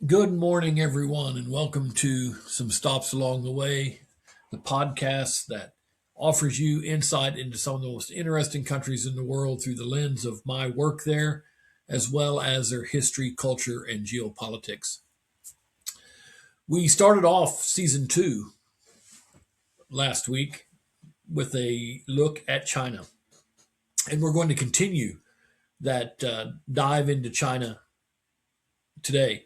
Good morning, everyone, and welcome to Some Stops Along the Way, the podcast that offers you insight into some of the most interesting countries in the world through the lens of my work there, as well as their history, culture, and geopolitics. We started off season two last week with a look at China, and we're going to continue that dive into China today.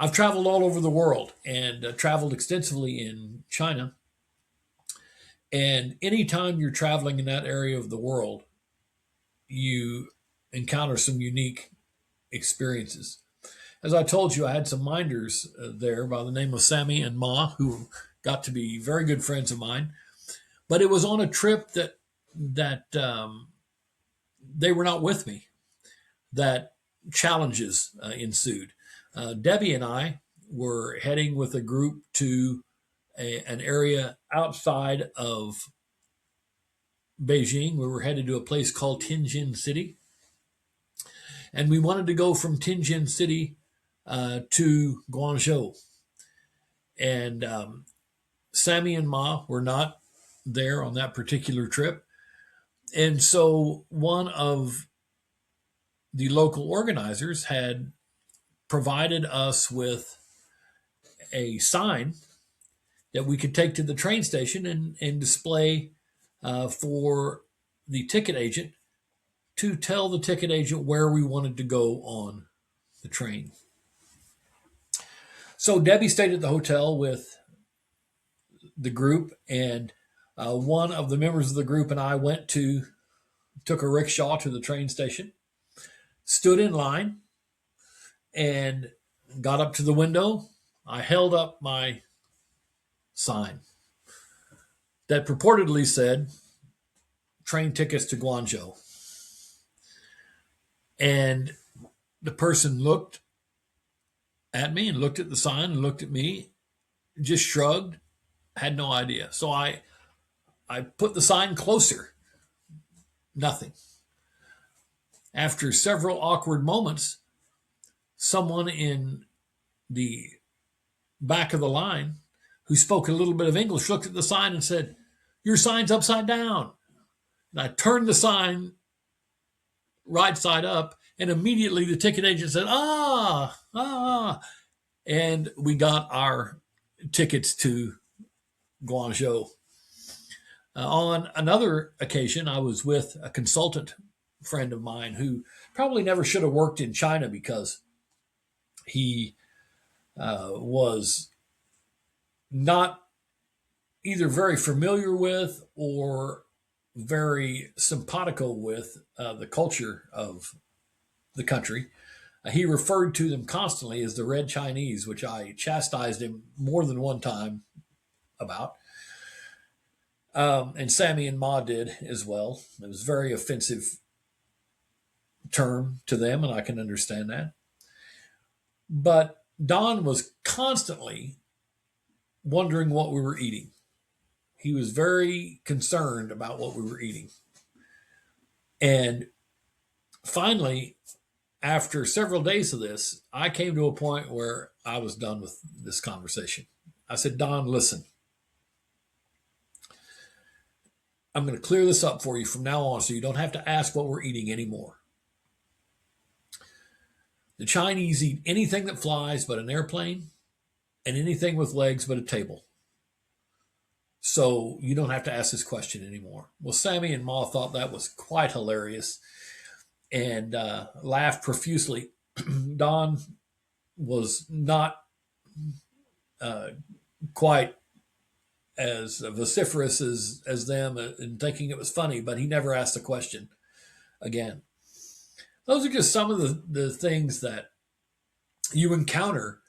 I've traveled all over the world and traveled extensively in China. And anytime you're traveling in that area of the world, you encounter some unique experiences. As I told you, I had some minders there by the name of Sammy and Ma, who got to be very good friends of mine. But it was on a trip that they were not with me. That challenges ensued. Debbie and I were heading with a group to an area outside of Beijing. We were headed to a place called Tianjin City, and we wanted to go from Tianjin City to Guangzhou. And Sammy and Ma were not there on that particular trip, and so one of the local organizers had provided us with a sign that we could take to the train station and display for the ticket agent to tell the ticket agent where we wanted to go on the train. So Debbie stayed at the hotel with the group, and one of the members of the group and I took a rickshaw to the train station, stood in line, and got up to the window. I held up my sign that purportedly said train tickets to Guangzhou. And the person looked at me and looked at the sign and looked at me, just shrugged, had no idea. So I put the sign closer. Nothing. After several awkward moments, someone in the back of the line who spoke a little bit of English looked at the sign and said, "Your sign's upside down." And I turned the sign right side up, and immediately the ticket agent said, "Ah." And we got our tickets to Guangzhou. On another occasion, I was with a consultant friend of mine who probably never should have worked in China because he was not either very familiar with or very simpatico with the culture of the country. He referred to them constantly as the Red Chinese, which I chastised him more than one time about. And Sammy and Ma did as well. It was a very offensive term to them, and I can understand that. But Don was constantly wondering what we were eating. He was very concerned about what we were eating. And finally, after several days of this, I came to a point where I was done with this conversation. I said, "Don, listen, I'm going to clear this up for you from now on so you don't have to ask what we're eating anymore. The Chinese eat anything that flies but an airplane and anything with legs but a table. So you don't have to ask this question anymore." Well, Sammy and Ma thought that was quite hilarious and laughed profusely. Don was not uh, quite as vociferous as them in thinking it was funny, but he never asked the question again. Those are just some of the things that you encounter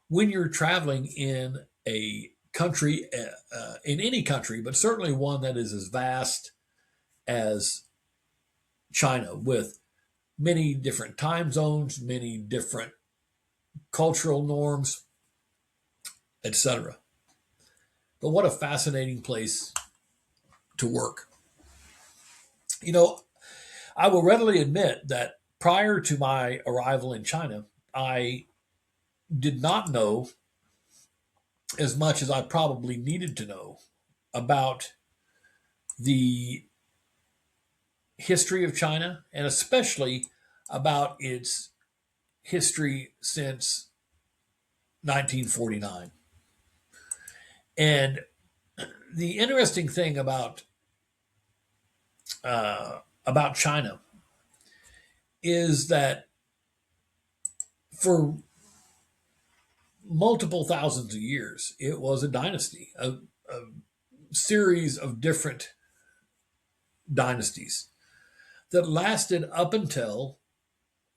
when you're traveling in a country, in any country, but certainly one that is as vast as China, with many different time zones, many different cultural norms, etc. But what a fascinating place to work. You know, I will readily admit that prior to my arrival in China, I did not know as much as I probably needed to know about the history of China, and especially about its history since 1949. And the interesting thing about China is that for multiple thousands of years, it was a dynasty, a series of different dynasties that lasted up until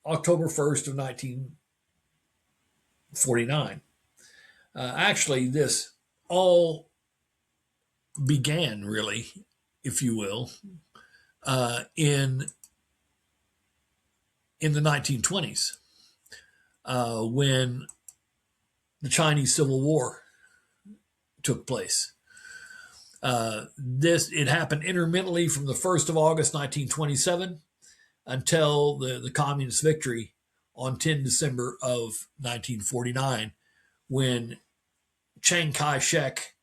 October 1st of 1949. Actually, this all began, really, if you will, in the 1920s, when the Chinese Civil War took place. This it happened intermittently from the 1st of August 1927 until the communist victory on 10 December of 1949, when Chiang Kai-shek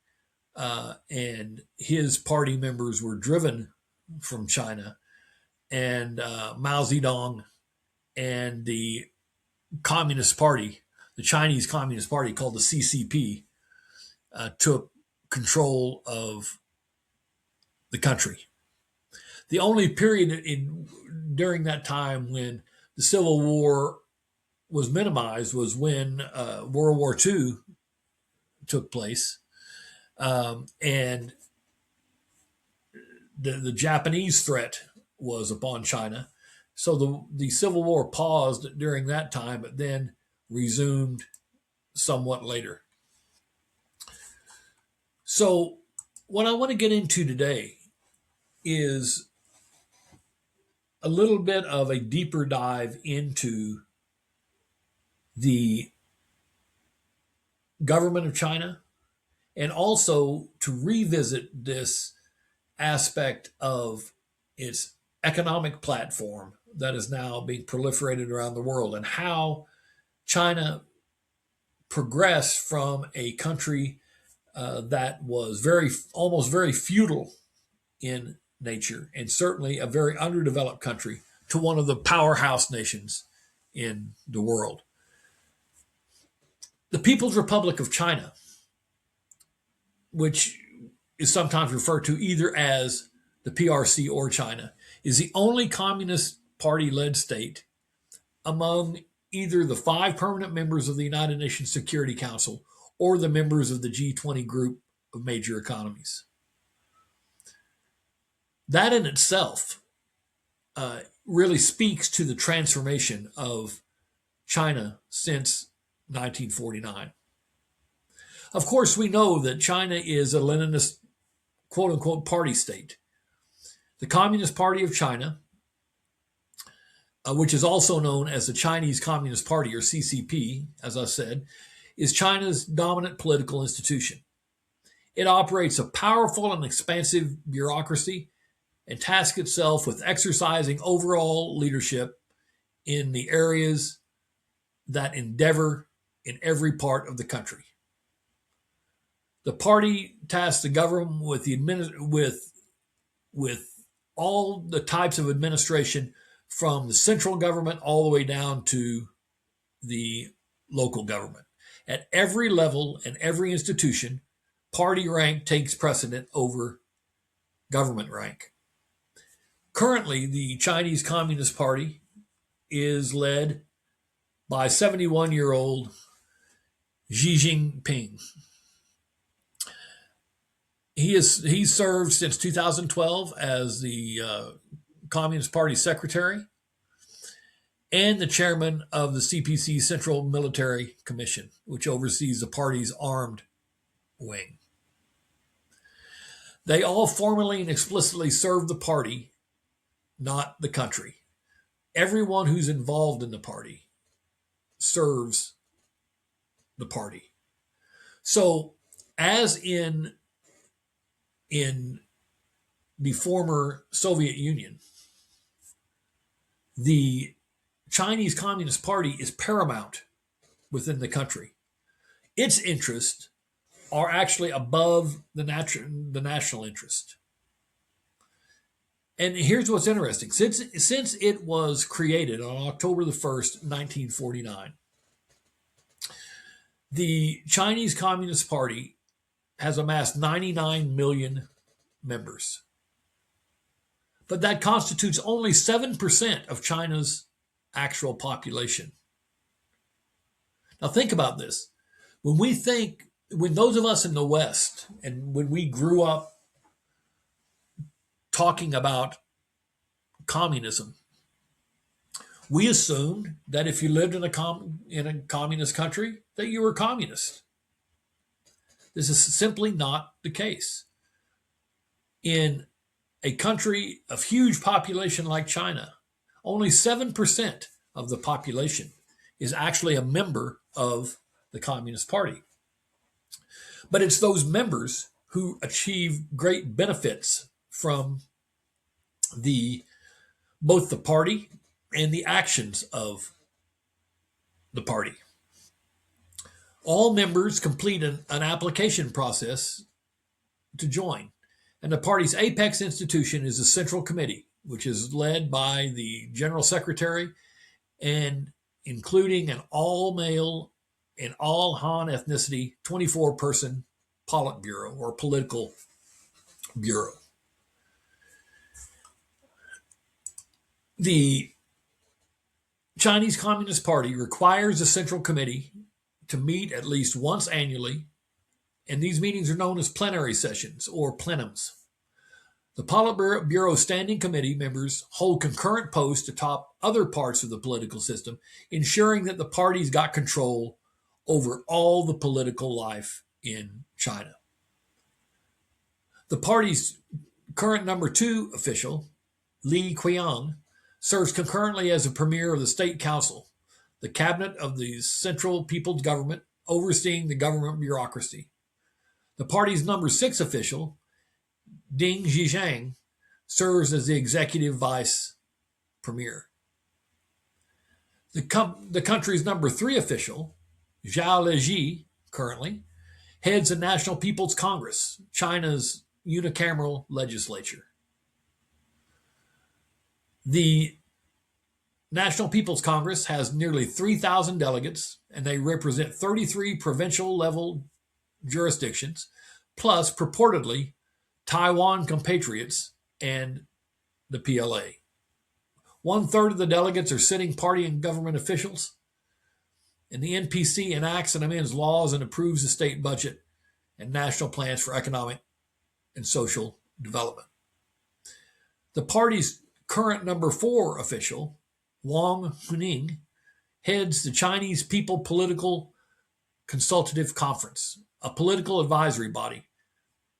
and his party members were driven from China, and Mao Zedong and the Communist Party, the Chinese Communist Party called the CCP, took control of the country. The only period during that time when the Civil War was minimized was when World War II took place, and the Japanese threat was upon China. So the Civil War paused during that time, but then resumed somewhat later. So, what I want to get into today is a little bit of a deeper dive into the government of China, and also to revisit this aspect of its economic platform that is now being proliferated around the world, and how China progressed from a country that was almost very feudal in nature, and certainly a very underdeveloped country, to one of the powerhouse nations in the world. The People's Republic of China, which is sometimes referred to either as the PRC or China, is the only Communist Party led state among either the 5 permanent members of the United Nations Security Council or the members of the G20 group of major economies. That in itself really speaks to the transformation of China since 1949. Of course, we know that China is a Leninist, quote unquote, party state. The Communist Party of China, which is also known as the Chinese Communist Party, or CCP, as I said, is China's dominant political institution. It operates a powerful and expansive bureaucracy and tasks itself with exercising overall leadership in the areas that endeavor in every part of the country. The party tasks the government with all the types of administration, from the central government all the way down to the local government. At every level and every institution, party rank takes precedent over government rank. Currently, the Chinese Communist Party is led by 71-year-old Xi Jinping. He served since 2012 as the Communist Party secretary and the chairman of the CPC Central Military Commission, which oversees the party's armed wing. They all formally and explicitly serve the party, not the country. Everyone who's involved in the party serves the party. So, as in the former Soviet Union, the Chinese Communist Party is paramount within the country. Its interests are actually above the national interest. And here's what's interesting. Since it was created on October the 1st, 1949, the Chinese Communist Party has amassed 99 million members. But that constitutes only 7% of China's actual population. Now think about this. When those of us in the West, and when we grew up talking about communism, we assumed that if you lived in a communist country, that you were communist. This is simply not the case. In a country of huge population like China, only 7% of the population is actually a member of the Communist Party. But it's those members who achieve great benefits from both the party and the actions of the party. All members complete an application process to join. And the party's apex institution is the Central Committee, which is led by the General Secretary and including an all-male and all-Han ethnicity 24-person Politburo or political bureau. The Chinese Communist Party requires the Central Committee to meet at least once annually, and these meetings are known as plenary sessions or plenums. The Politburo Standing Committee members hold concurrent posts atop other parts of the political system, ensuring that the party's got control over all the political life in China. The party's current number 2 official, Li Qiang, serves concurrently as the premier of the State Council, the cabinet of the Central People's Government, overseeing the government bureaucracy. The party's number 6 official, Ding Zhizhang, serves as the executive vice premier. The country's number 3 official, Zhao Leji, currently, heads the National People's Congress, China's unicameral legislature. The National People's Congress has nearly 3,000 delegates, and they represent 33 provincial-level jurisdictions, plus, purportedly, Taiwan compatriots and the PLA. 1/3 of the delegates are sitting party and government officials, and the NPC enacts and amends laws and approves the state budget and national plans for economic and social development. The party's current number 4 official, Wang Huning, heads the Chinese People Political Consultative Conference, a political advisory body.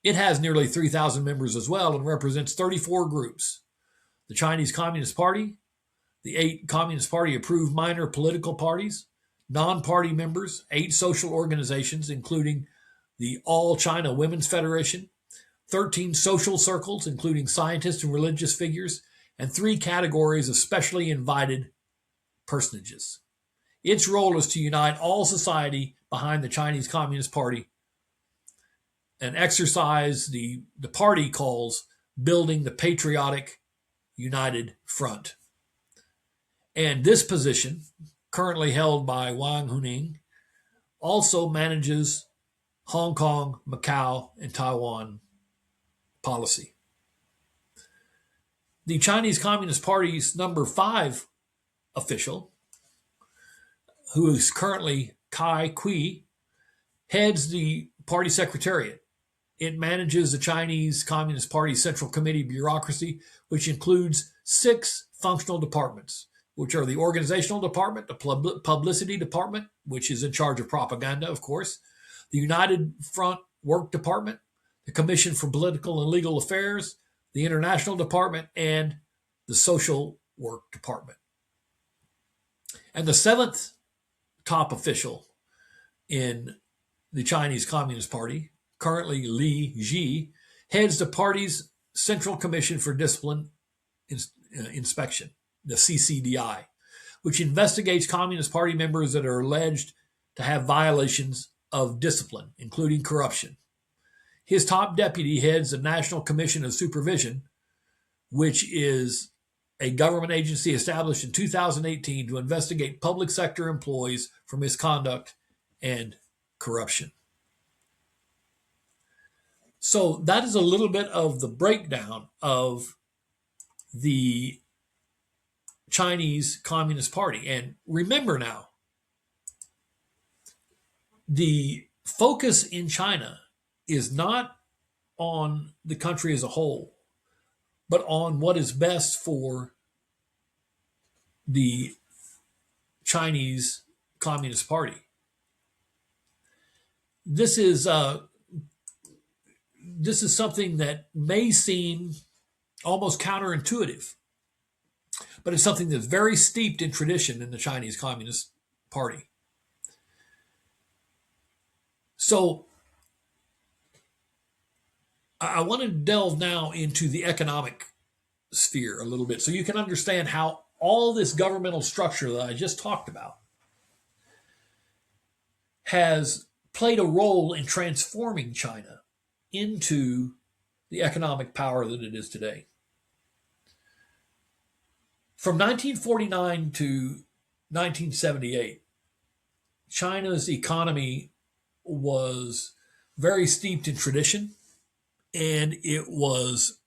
It has nearly 3,000 members as well and represents 34 groups. The Chinese Communist Party, the 8 Communist Party approved minor political parties, non-party members, 8 social organizations, including the All China Women's Federation, 13 social circles, including scientists and religious figures, and 3 categories of specially invited personages. Its role is to unite all society behind the Chinese Communist Party and exercise the party calls building the patriotic united front. And this position, currently held by Wang Huning, also manages Hong Kong, Macau, and Taiwan policy. The Chinese Communist Party's number 5 official, who is currently Kai Kui, heads the party secretariat. It manages the Chinese Communist Party Central Committee bureaucracy, which includes 6 functional departments, which are the organizational department, the publicity department, which is in charge of propaganda, of course, the United Front Work Department, the Commission for Political and Legal Affairs, the International Department, and the Social Work Department. And the 7th top official in the Chinese Communist Party, currently Li Ji, heads the party's Central Commission for Discipline Inspection, the CCDI, which investigates Communist Party members that are alleged to have violations of discipline, including corruption. His top deputy heads the National Commission of Supervision, which is a government agency established in 2018 to investigate public sector employees for misconduct and corruption. So that is a little bit of the breakdown of the Chinese Communist Party. And remember now, the focus in China is not on the country as a whole, but on what is best for the Chinese Communist Party. This is something that may seem almost counterintuitive, but it's something that's very steeped in tradition in the Chinese Communist Party. So I want to delve now into the economic sphere a little bit so you can understand how all this governmental structure that I just talked about has played a role in transforming China into the economic power that it is today. From 1949 to 1978, China's economy was very steeped in tradition, and it was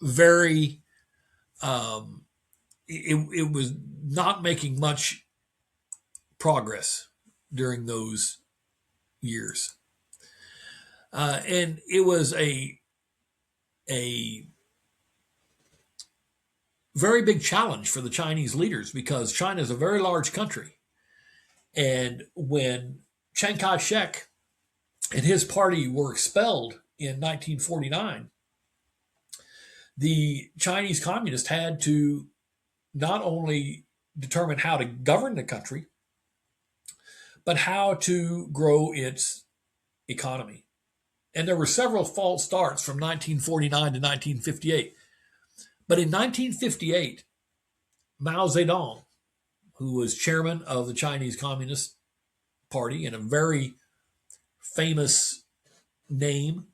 very, it was not making much progress during those years. And it was a very big challenge for the Chinese leaders because China is a very large country. And when Chiang Kai-shek and his party were expelled in 1949, the Chinese communists had to not only determine how to govern the country, but how to grow its economy. And there were several false starts from 1949 to 1958. But in 1958, Mao Zedong, who was chairman of the Chinese Communist Party and a very famous name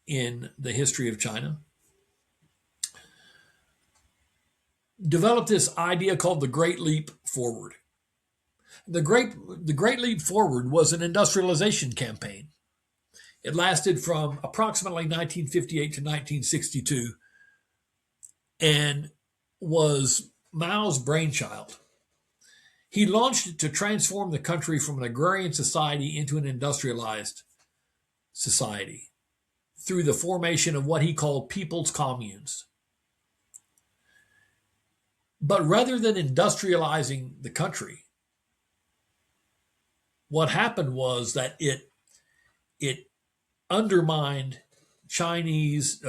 in the history of China, developed this idea called the Great Leap Forward. The Great Leap Forward was an industrialization campaign. It lasted from approximately 1958 to 1962 and was Mao's brainchild. He launched it to transform the country from an agrarian society into an industrialized society through the formation of what he called people's communes. But rather than industrializing the country, what happened was that it undermined China's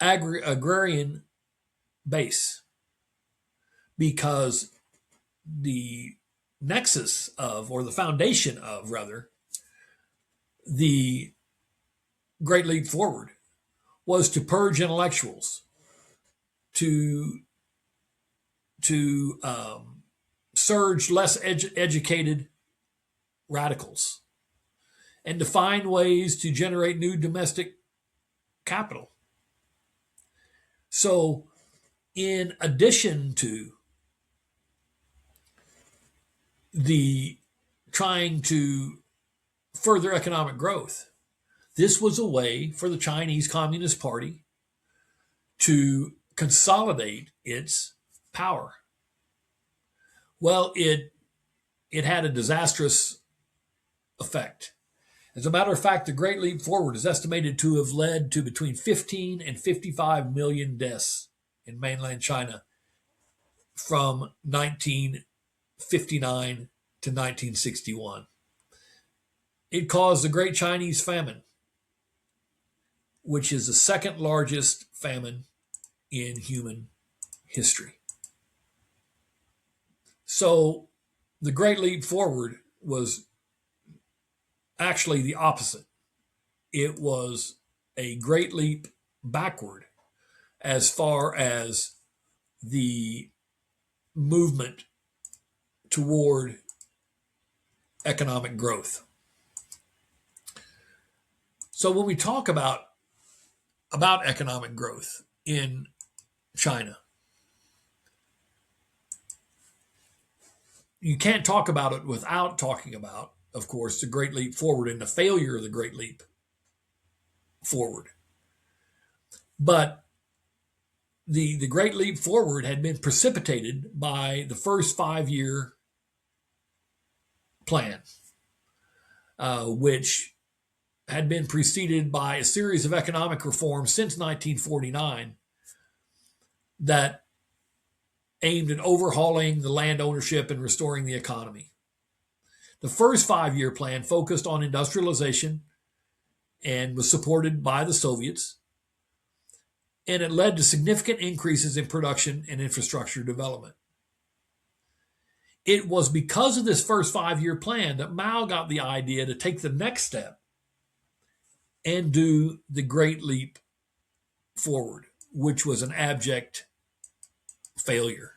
agrarian base, because the nexus of, or the foundation of, rather, the Great Leap Forward was to purge intellectuals, to surge less educated radicals, and to find ways to generate new domestic capital. So, in addition to the trying to further economic growth, this was a way for the Chinese Communist Party to consolidate its power. Well, it had a disastrous effect. As a matter of fact, the Great Leap Forward is estimated to have led to between 15 and 55 million deaths in mainland China from 1959 to 1961. It caused the Great Chinese Famine, which is the second largest famine in human history. So the Great Leap Forward was actually the opposite. It was a great leap backward as far as the movement toward economic growth. So when we talk about economic growth in China, you can't talk about it without talking about, of course, the Great Leap Forward and the failure of the Great Leap Forward. But the Great Leap Forward had been precipitated by the first 5 year plan, which had been preceded by a series of economic reforms since 1949 that aimed at overhauling the land ownership and restoring the economy. The first 5 year plan focused on industrialization and was supported by the Soviets, and it led to significant increases in production and infrastructure development. It was because of this first 5 year plan that Mao got the idea to take the next step and do the Great Leap Forward, which was an abject failure.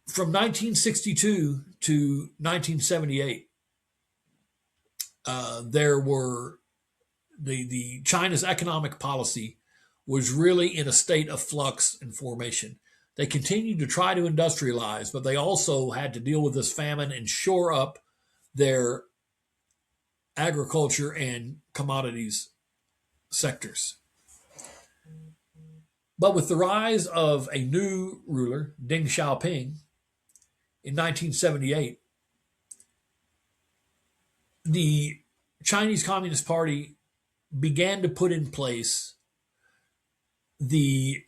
From 1962 to 1978, there were the China's economic policy was really in a state of flux and formation. They continued to try to industrialize, but they also had to deal with this famine and shore up their agriculture and commodities sectors. But with the rise of a new ruler, Deng Xiaoping, in 1978, the Chinese Communist Party began to put in place the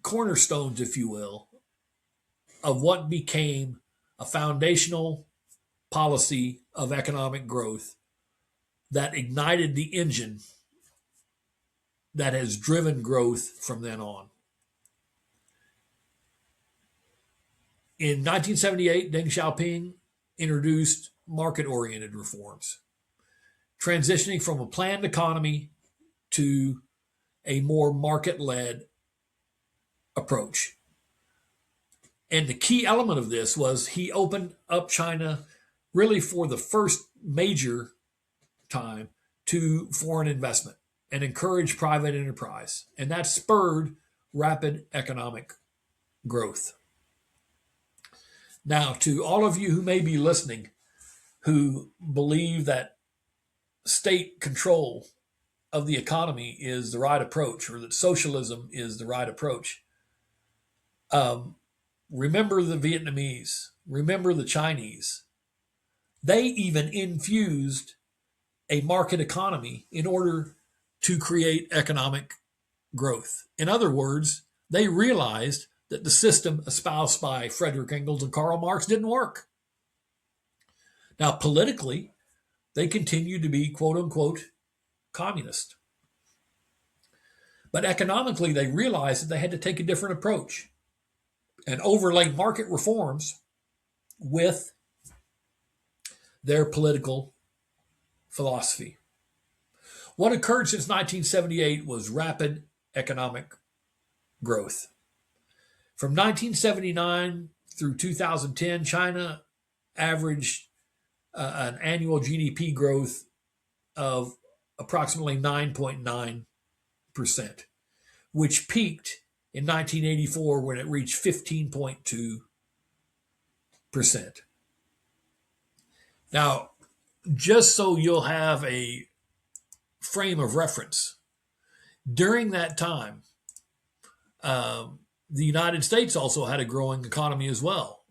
cornerstones, if you will, of what became a foundational policy of economic growth that ignited the engine that has driven growth from then on. In 1978, Deng Xiaoping introduced market-oriented reforms, transitioning from a planned economy to a more market-led approach. And the key element of this was he opened up China really for the first major time to foreign investment and encouraged private enterprise. And that spurred rapid economic growth. Now, to all of you who may be listening who believe that state control of the economy is the right approach or that socialism is the right approach, remember the Vietnamese, remember the Chinese. They even infused a market economy in order to create economic growth. In other words, they realized that the system espoused by Frederick Engels and Karl Marx didn't work. Now, politically, they continued to be quote unquote communist. But economically, they realized that they had to take a different approach and overlay market reforms with their political philosophy. What occurred since 1978 was rapid economic growth. From 1979 through 2010, China averaged an annual GDP growth of approximately 9.9%, which peaked in 1984 when it reached 15.2%. Now, just so you'll have a frame of reference, during that time, the United States also had a growing economy as well,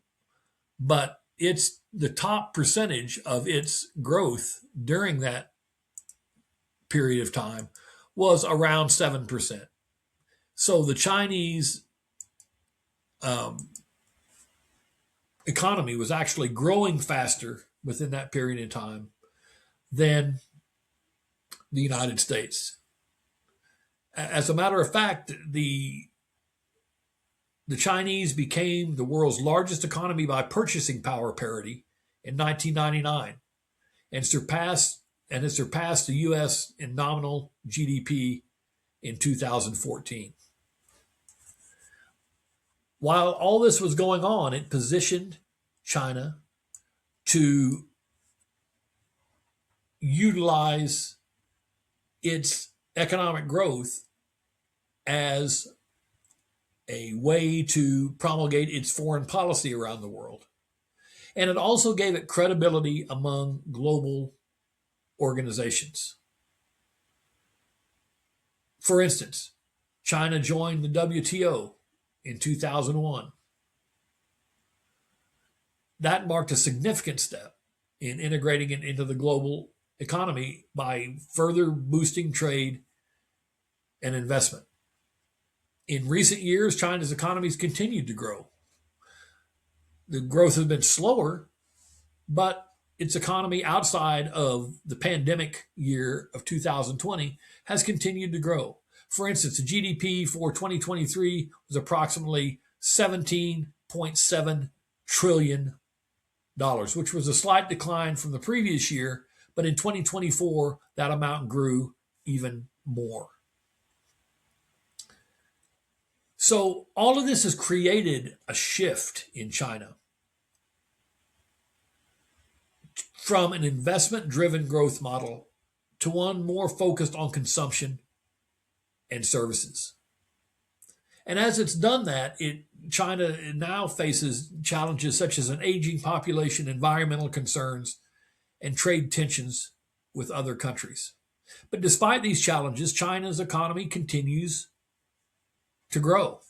but it's the top percentage of its growth during that period of time was around 7%. So the Chinese economy was actually growing faster within that period of time than the United States. As a matter of fact, the Chinese became the world's largest economy by purchasing power parity in 1999 and has surpassed the U.S. in nominal GDP in 2014. While all this was going on, it positioned China to utilize its economic growth as a way to promulgate its foreign policy around the world. And it also gave it credibility among global organizations. For instance, China joined the WTO in 2001. That marked a significant step in integrating it into the global economy by further boosting trade and investment. In recent years, China's economy has continued to grow. The growth has been slower, but its economy outside of the pandemic year of 2020 has continued to grow. For instance, the GDP for 2023 was approximately $17.7 trillion, which was a slight decline from the previous year, but in 2024, that amount grew even more. So all of this has created a shift in China from an investment-driven growth model to one more focused on consumption and services. And as it's done that, China now faces challenges such as an aging population, environmental concerns, and trade tensions with other countries. But despite these challenges, China's economy continues to grow.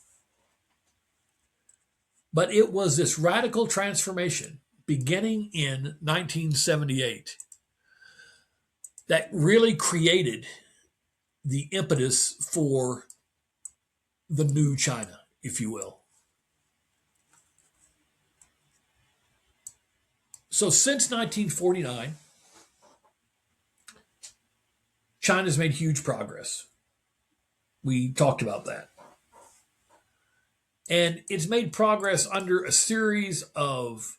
But it was this radical transformation beginning in 1978 that really created the impetus for the new China, if you will. So since 1949, China's made huge progress. We talked about that. And it's made progress under a series of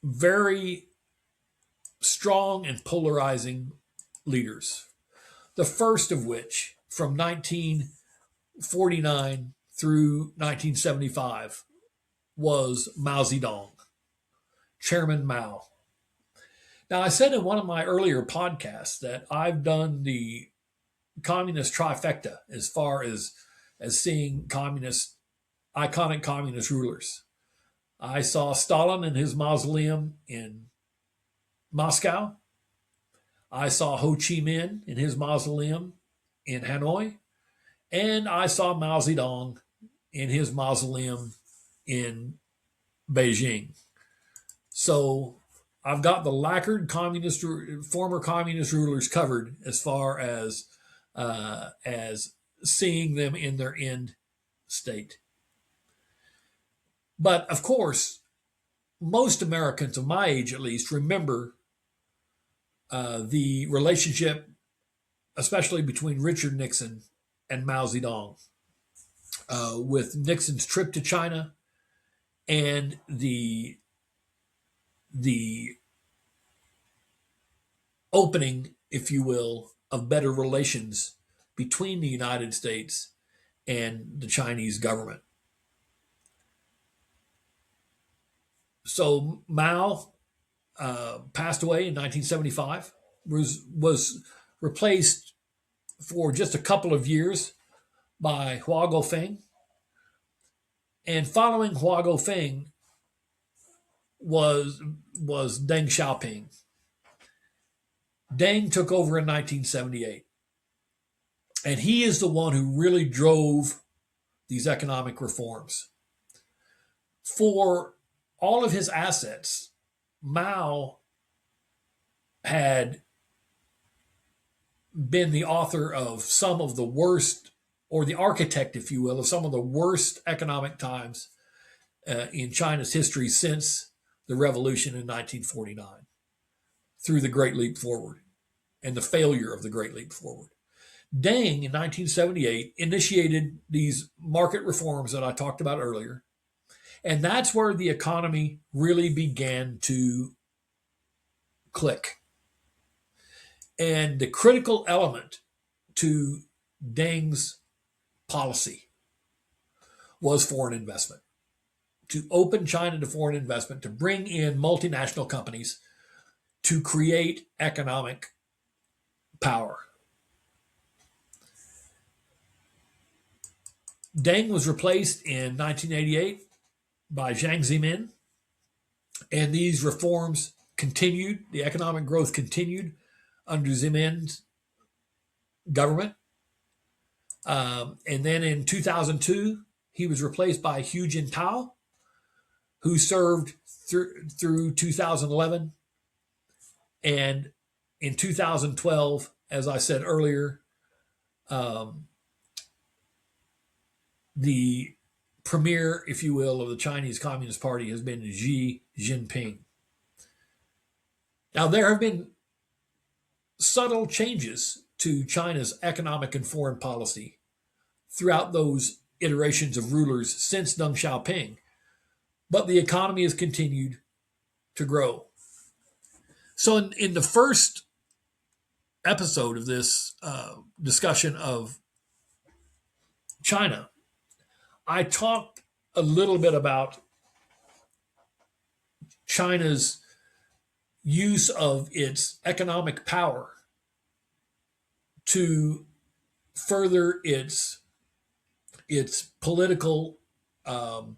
very strong and polarizing leaders. The first of which, from 1949 through 1975, was Mao Zedong, Chairman Mao. Now, I said in one of my earlier podcasts that I've done the communist trifecta as far as seeing iconic communist rulers. I saw Stalin in his mausoleum in Moscow. I saw Ho Chi Minh in his mausoleum in Hanoi. And I saw Mao Zedong in his mausoleum in Beijing. So I've got the lacquered former communist rulers covered as far as seeing them in their end state. But of course, most Americans of my age, at least, remember the relationship, especially between Richard Nixon and Mao Zedong, with Nixon's trip to China and the opening, if you will, of better relations between the United States and the Chinese government. So Mao passed away in 1975, was replaced for just a couple of years by Hua Guofeng. And following Hua Guofeng was Deng Xiaoping. Deng took over in 1978. And he is the one who really drove these economic reforms. For all of his assets, Mao had been the author of some of the worst, or the architect, if you will, of some of the worst economic times in China's history since the revolution in 1949, through the Great Leap Forward and the failure of the Great Leap Forward. Deng, in 1978, initiated these market reforms that I talked about earlier. And that's where the economy really began to click. And the critical element to Deng's policy was foreign investment. to open China to foreign investment, to bring in multinational companies, to create economic power. Deng was replaced in 1988 by Jiang Zemin, and these reforms continued. The economic growth continued under Zemin's government. And then in 2002, he was replaced by Hu Jintao, who served through 2011. And in 2012, as I said earlier, the premier, if you will, of the Chinese Communist Party has been Xi Jinping. Now, there have been subtle changes to China's economic and foreign policy throughout those iterations of rulers since Deng Xiaoping, but the economy has continued to grow. So, in the first episode of this discussion of China, I talked a little bit about China's use of its economic power to further its political and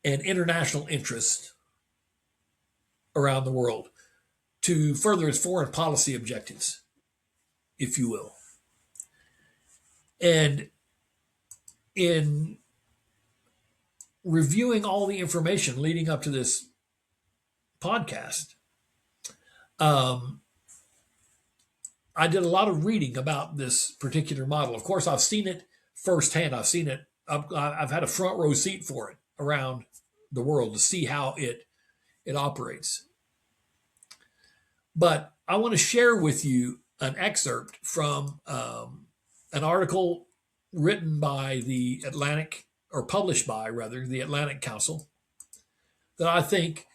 international interests around the world, to further its foreign policy objectives, if you will. And in reviewing all the information leading up to this podcast, I did a lot of reading about this particular model. Of course, I've seen it firsthand. I've seen it. I've had a front row seat for it around the world to see how it operates. But I want to share with you an excerpt from an article written by the Atlantic, or published by, rather, the Atlantic Council, that I think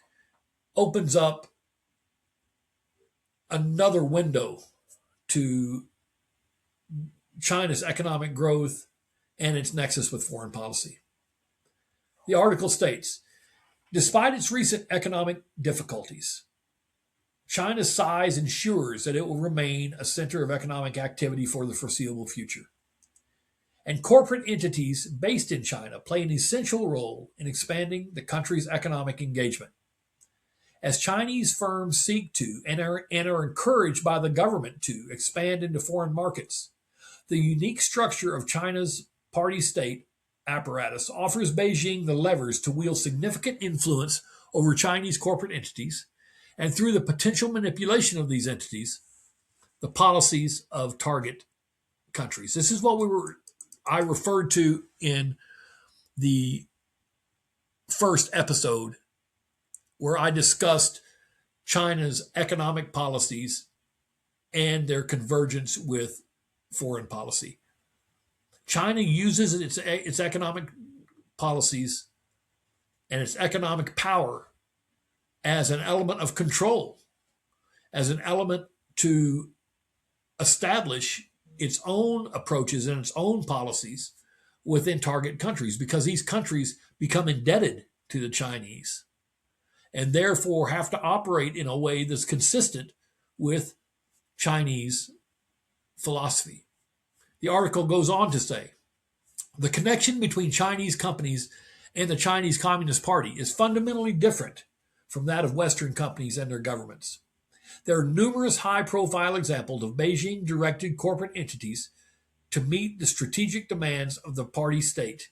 opens up another window to China's economic growth and its nexus with foreign policy. The article states, despite its recent economic difficulties, China's size ensures that it will remain a center of economic activity for the foreseeable future. And corporate entities based in China play an essential role in expanding the country's economic engagement. As Chinese firms seek to and are encouraged by the government to expand into foreign markets, the unique structure of China's party-state apparatus offers Beijing the levers to wield significant influence over Chinese corporate entities, and through the potential manipulation of these entities, the policies of target countries. This is what I referred to in the first episode, where I discussed China's economic policies and their convergence with foreign policy. China uses its economic policies and its economic power as an element of control, as an element to establish its own approaches and its own policies within target countries, because these countries become indebted to the Chinese and therefore have to operate in a way that's consistent with Chinese philosophy. The article goes on to say, the connection between Chinese companies and the Chinese Communist Party is fundamentally different from that of Western companies and their governments. There are numerous high-profile examples of Beijing-directed corporate entities to meet the strategic demands of the party state,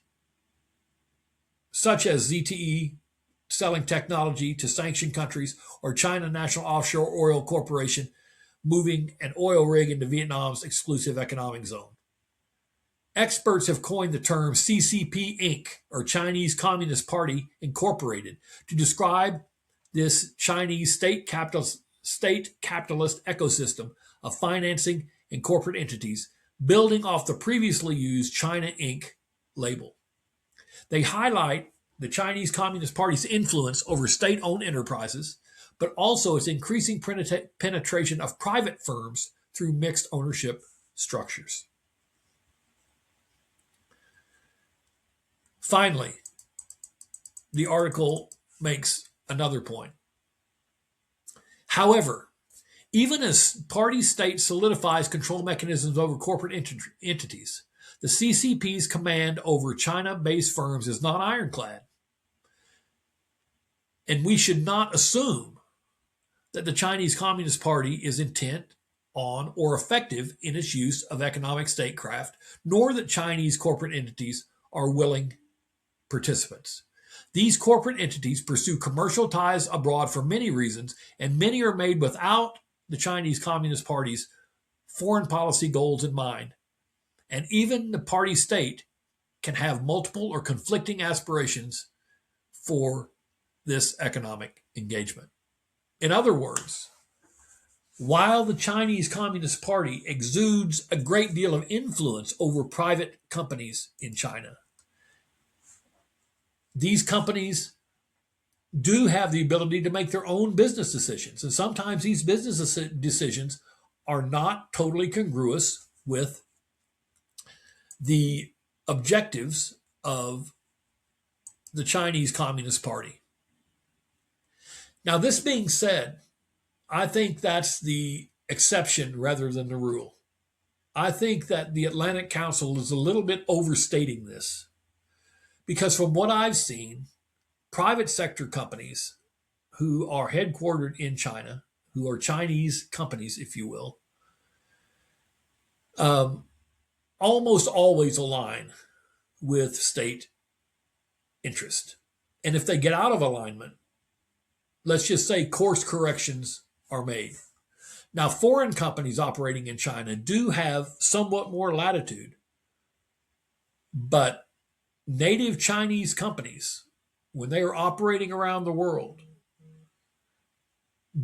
such as ZTE selling technology to sanctioned countries, or China National Offshore Oil Corporation moving an oil rig into Vietnam's exclusive economic zone. Experts have coined the term CCP Inc., or Chinese Communist Party Incorporated, to describe this Chinese state capitalist ecosystem of financing and corporate entities, building off the previously used China Inc. label. They highlight the Chinese Communist Party's influence over state-owned enterprises, but also its increasing penetration of private firms through mixed ownership structures. Finally, the article makes another point. However, even as party state solidifies control mechanisms over corporate entities, the CCP's command over China-based firms is not ironclad. And we should not assume that the Chinese Communist Party is intent on or effective in its use of economic statecraft, nor that Chinese corporate entities are willing participants. These corporate entities pursue commercial ties abroad for many reasons, and many are made without the Chinese Communist Party's foreign policy goals in mind. And even the party state can have multiple or conflicting aspirations for this economic engagement. In other words, while the Chinese Communist Party exudes a great deal of influence over private companies in China, these companies do have the ability to make their own business decisions. And sometimes these business decisions are not totally congruous with the objectives of the Chinese Communist Party. Now, this being said, I think that's the exception rather than the rule. I think that the Atlantic Council is a little bit overstating this because from what I've seen, private sector companies who are headquartered in China, who are Chinese companies, if you will, almost always align with state interest. And if they get out of alignment, let's just say course corrections are made. Now, foreign companies operating in China do have somewhat more latitude, but native Chinese companies, when they are operating around the world,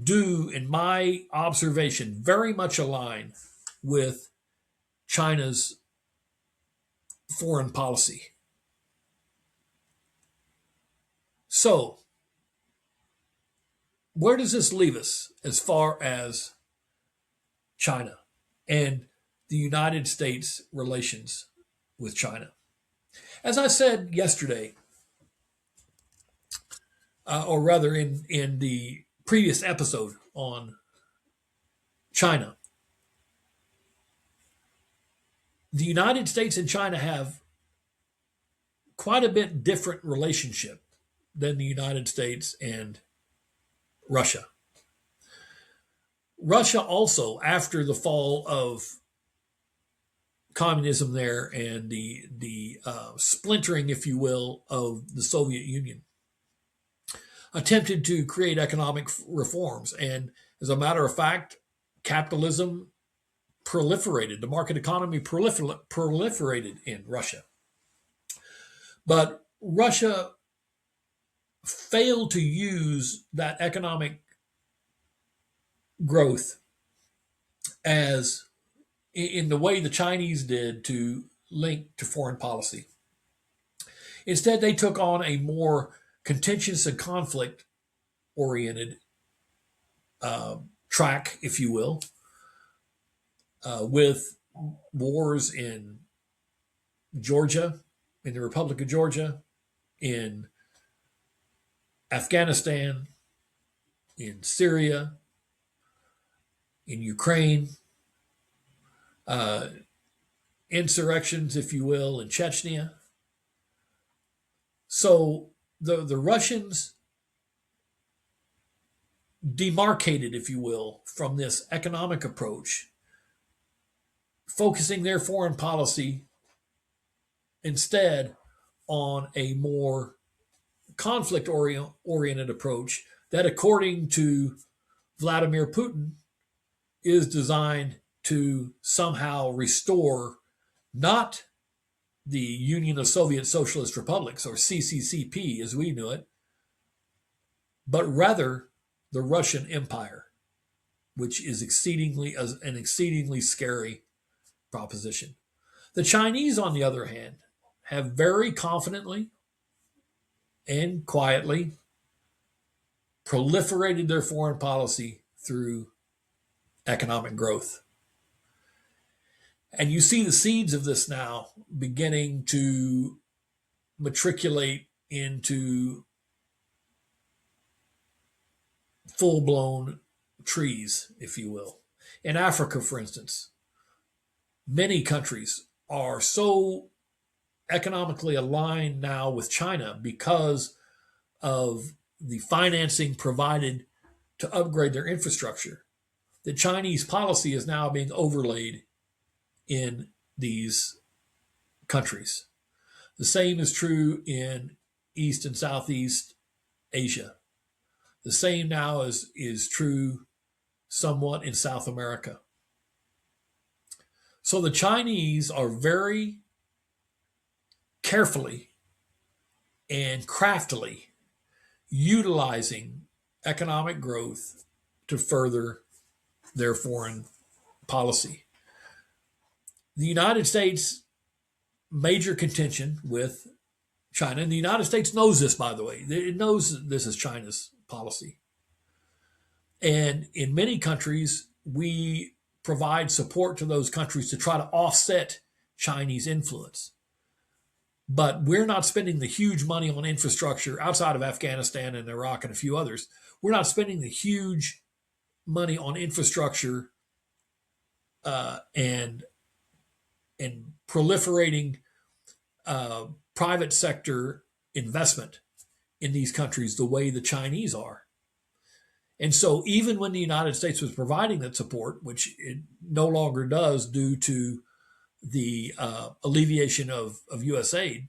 do, in my observation, very much align with China's foreign policy. So, where does this leave us as far as China and the United States' relations with China? As I said yesterday, or rather in the previous episode on China, the United States and China have quite a bit different relationship than the United States and Russia. Russia also, after the fall of communism there and the splintering, if you will, of the Soviet Union, attempted to create economic reforms. And as a matter of fact, capitalism proliferated. The market economy proliferated in Russia. But Russia failed to use that economic growth as in the way the Chinese did to link to foreign policy. Instead, they took on a more contentious and conflict oriented track, if you will, with wars in Georgia, in the Republic of Georgia, in Afghanistan, in Syria, in Ukraine, insurrections, if you will, in Chechnya. So the Russians demarcated, if you will, from this economic approach, focusing their foreign policy instead on a more conflict oriented approach that, according to Vladimir Putin, is designed to somehow restore not the Union of Soviet Socialist Republics, or CCCP as we knew it, but rather the Russian Empire, which is an exceedingly scary proposition. The Chinese, on the other hand, have very confidently and quietly proliferated their foreign policy through economic growth. And you see the seeds of this now beginning to matriculate into full blown trees, if you will. In Africa, for instance, many countries are so economically aligned now with China because of the financing provided to upgrade their infrastructure. The Chinese policy is now being overlaid in these countries. The same is true in East and Southeast Asia. The same now is true somewhat in South America. So the Chinese are very carefully and craftily utilizing economic growth to further their foreign policy. The United States' major contention with China, and the United States knows this, by the way, it knows that this is China's policy. And in many countries, we provide support to those countries to try to offset Chinese influence. But we're not spending the huge money on infrastructure outside of Afghanistan and Iraq and a few others. We're not spending the huge money on infrastructure and proliferating private sector investment in these countries the way the Chinese are. And so even when the United States was providing that support, which it no longer does due to the alleviation of U.S. aid,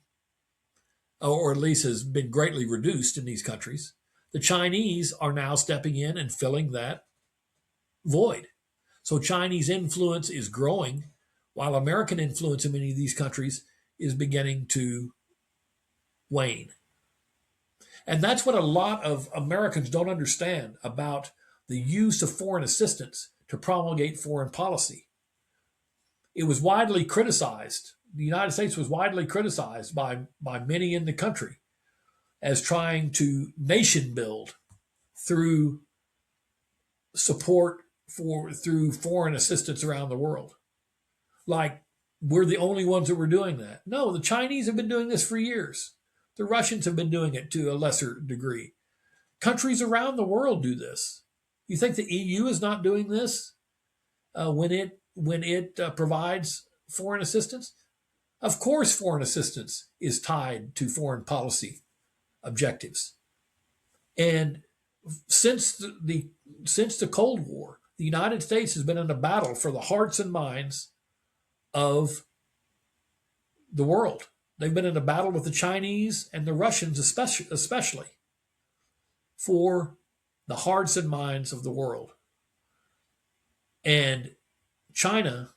or at least has been greatly reduced in these countries, the Chinese are now stepping in and filling that void. So Chinese influence is growing, while American influence in many of these countries is beginning to wane. And that's what a lot of Americans don't understand about the use of foreign assistance to promulgate foreign policy. It was widely criticized. The United States was widely criticized by many in the country as trying to nation build through support through foreign assistance around the world. Like we're the only ones that were doing that. No, the Chinese have been doing this for years. The Russians have been doing it to a lesser degree. Countries around the world do this. You think the EU is not doing this when it provides foreign assistance? Of course, foreign assistance is tied to foreign policy objectives. And since the Cold War, the United States has been in a battle for the hearts and minds of the world. They've been in a battle with the Chinese and the Russians, especially for the hearts and minds of the world. And China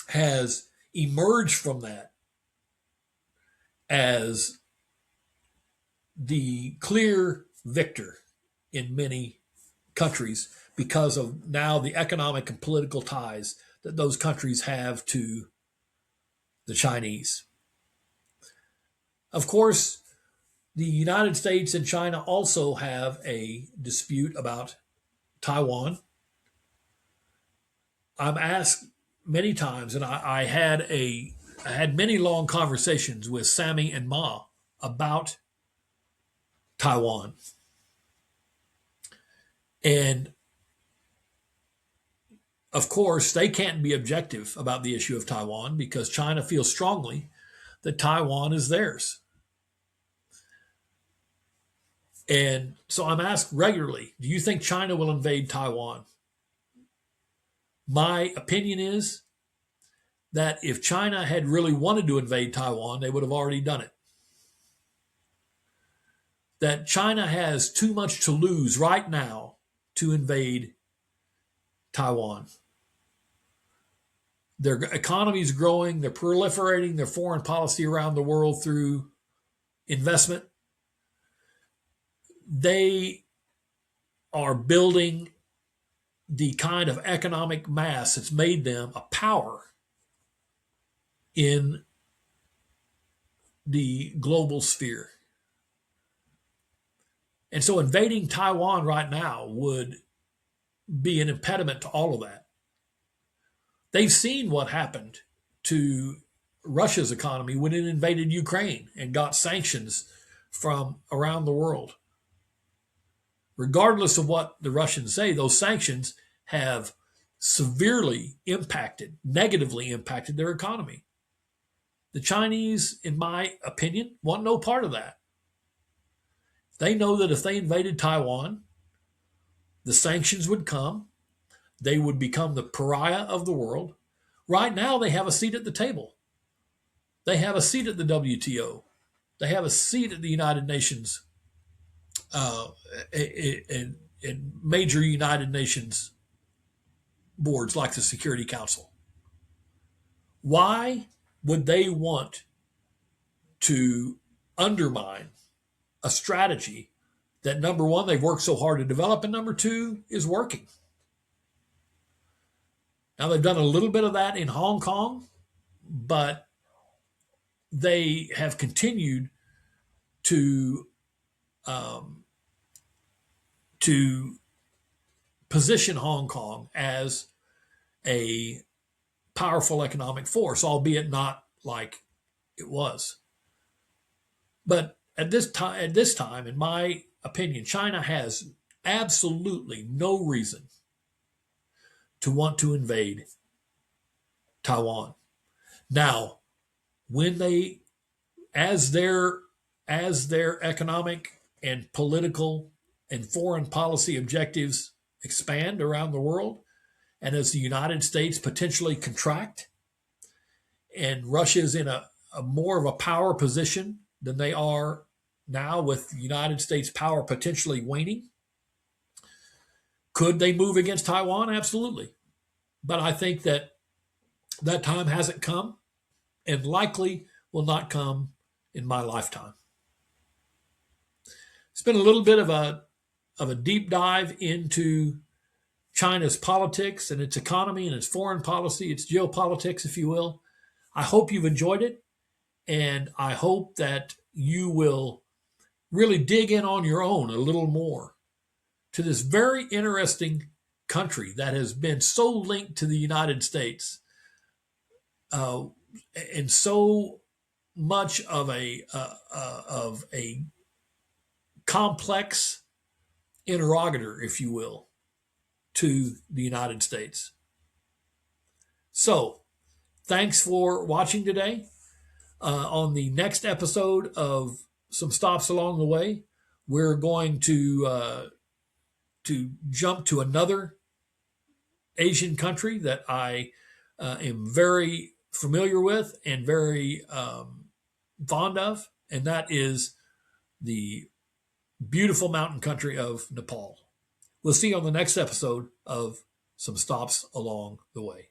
has emerged from that as the clear victor in many countries because of now the economic and political ties that those countries have to the Chinese. Of course, the United States and China also have a dispute about Taiwan. I'm asked many times, and I had many long conversations with Sammy and Ma about Taiwan. And of course, they can't be objective about the issue of Taiwan because China feels strongly that Taiwan is theirs. And so I'm asked regularly, do you think China will invade Taiwan? My opinion is that if China had really wanted to invade Taiwan, they would have already done it. That China has too much to lose right now to invade Taiwan. Their economy is growing, they're proliferating their foreign policy around the world through investment. They are building the kind of economic mass that's made them a power in the global sphere. And so invading Taiwan right now would be an impediment to all of that. They've seen what happened to Russia's economy when it invaded Ukraine and got sanctions from around the world. regardless of what the Russians say, those sanctions have severely impacted, negatively impacted their economy. The Chinese, in my opinion, want no part of that. They know that if they invaded Taiwan, the sanctions would come. They would become the pariah of the world. Right now, they have a seat at the table. They have a seat at the WTO. They have a seat at the United Nations, and major United Nations boards like the Security Council. Why would they want to undermine a strategy that, number one, they've worked so hard to develop, and number two, is working? Now, they've done a little bit of that in Hong Kong, but they have continued to to position Hong Kong as a powerful economic force, albeit not like it was. But at this time, in my opinion, China has absolutely no reason to want to invade Taiwan. Now, when they, as their economic and political and foreign policy objectives expand around the world, and as the United States potentially contract, and Russia is in a more of a power position than they are now, with the United States power potentially waning, could they move against Taiwan? Absolutely. But I think that time hasn't come, and likely will not come in my lifetime. It's been a little bit of a deep dive into China's politics and its economy and its foreign policy, its geopolitics, if you will. I hope you've enjoyed it, and I hope that you will really dig in on your own a little more to this very interesting country that has been so linked to the United States, and so much of a complex interrogator, if you will, to the United States. So, thanks for watching today. On the next episode of Some Stops Along the Way, we're going to jump to another Asian country that I am very familiar with and very fond of, and that is the beautiful mountain country of Nepal. We'll see you on the next episode of Some Stops Along the Way.